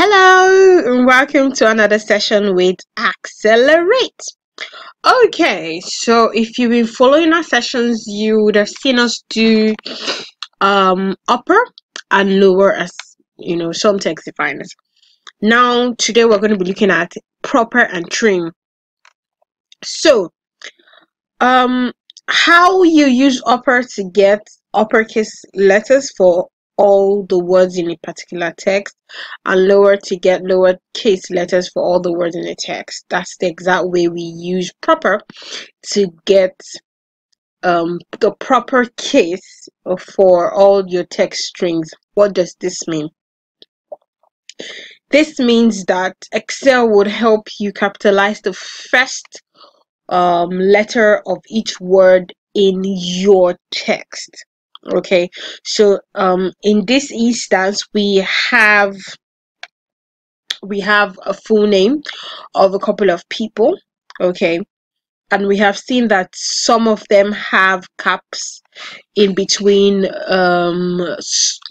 Hello and welcome to another session with Accelerate. Okay, so if you've been following our sessions, you would have seen us do upper and lower as some text definers. Now today we're going to be looking at proper and trim. So how you use upper to get uppercase letters for all the words in a particular text, and lower to get lowercase letters for all the words in the text. That's the exact way we use proper to get the proper case for all your text strings. What does this mean? This means that Excel would help you capitalize the first letter of each word in your text. Okay, so in this instance we have a full name of a couple of people. Okay, and we have seen that some of them have caps in between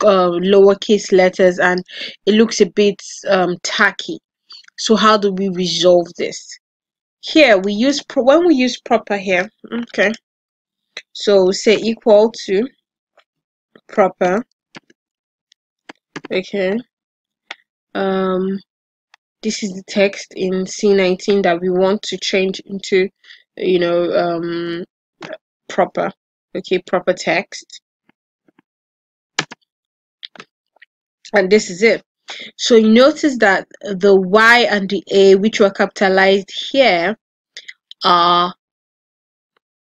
lowercase letters, and it looks a bit tacky. So how do we resolve this? Here we use when we use proper here. Okay, so say equal to proper. Okay, this is the text in C19 that we want to change into proper. Okay, proper text, and this is it. So you notice that the Y and the A, which were capitalized here, are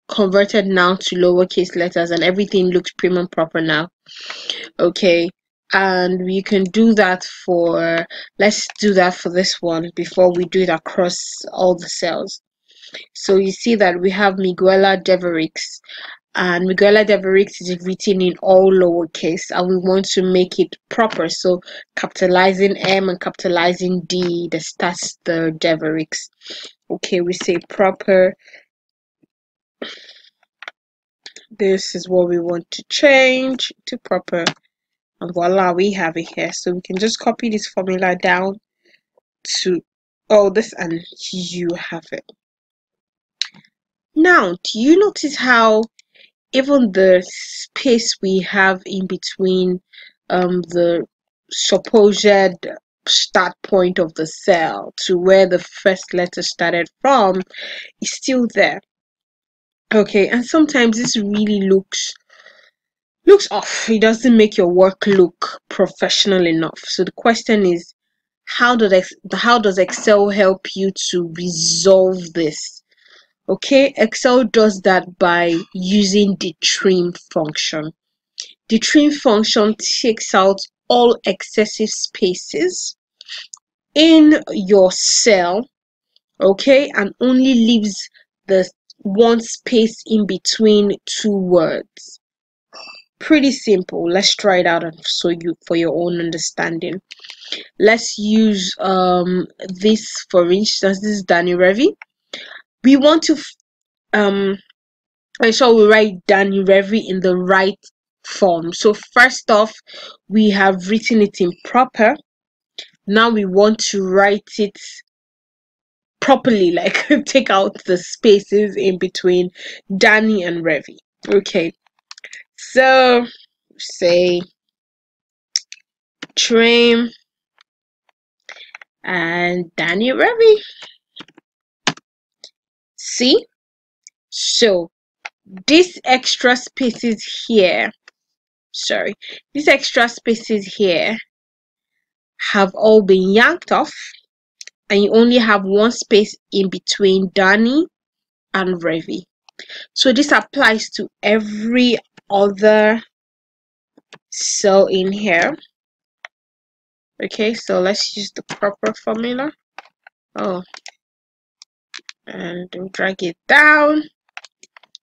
converted now to lowercase letters, and everything looks prim and proper now. Okay, and we can do that for, let's do that for this one before we do it across all the cells. So you see that we have Miguela Deverix, and Miguela Deverix is written in all lowercase, and we want to make it proper, so capitalizing M and capitalizing D, that's the Deverix. Okay, we say proper. This is what we want to change to proper, and voila, we have it here. So we can just copy this formula down to all this, and you have it. Now, do you notice how even the space we have in between the supposed start point of the cell to where the first letter started from is still there? Okay, and sometimes this really looks off. It doesn't make your work look professional enough. So the question is, how does Excel help you to resolve this? Okay, Excel does that by using the trim function. The trim function takes out all excessive spaces in your cell, okay, and only leaves the one space in between two words. Pretty simple. Let's try it out for your own understanding. Let's use this, for instance. This is Danny Revy. We want to ensure we write Danny Revy in the right form. So first off, we have written it in proper. Now we want to write it properly, like take out the spaces in between Danny and Revy. Okay, so say trim and Danny Revy. See, so these extra spaces here, these extra spaces here have all been yanked off, and you only have one space in between Danny and Revy. So this applies to every other cell in here. Okay, so let's use the proper formula. And drag it down,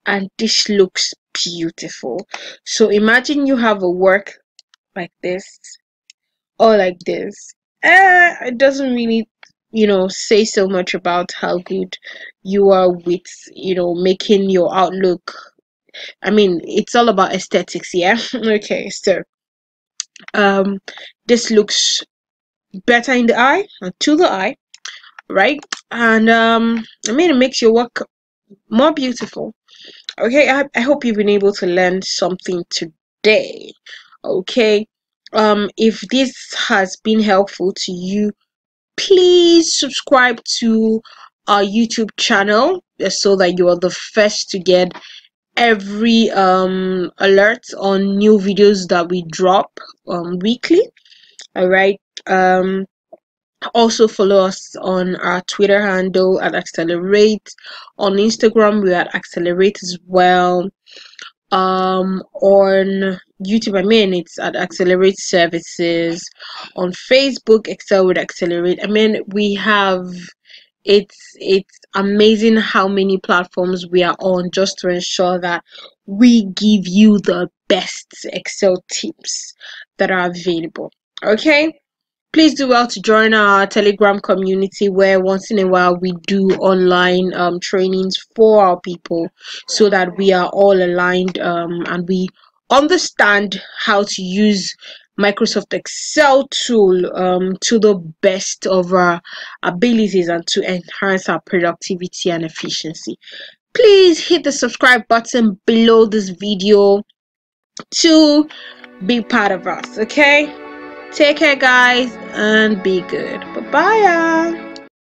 and this looks beautiful. So imagine you have a work like this or like this. It doesn't really say so much about how good you are with making your outlook. I mean, it's all about aesthetics, yeah. Okay, so this looks better in the eye and to the eye, right? And I mean, it makes your work more beautiful. Okay, I hope you've been able to learn something today. Okay, if this has been helpful to you, please subscribe to our YouTube channel so that you are the first to get every alert on new videos that we drop weekly. All right. Also follow us on our Twitter handle at Accelerate. On Instagram we're at Accelerate as well. On YouTube, I mean, it's at Accelerate Services. On Facebook, Excel with Accelerate. I mean, we have, it's amazing how many platforms we are on, just to ensure that we give you the best Excel tips that are available. Okay, please do well to join our Telegram community, where once in a while we do online trainings for our people, so that we are all aligned and we understand how to use Microsoft Excel tool to the best of our abilities and to enhance our productivity and efficiency. Please hit the subscribe button below this video to be part of us. Okay, take care guys and be good. Bye bye.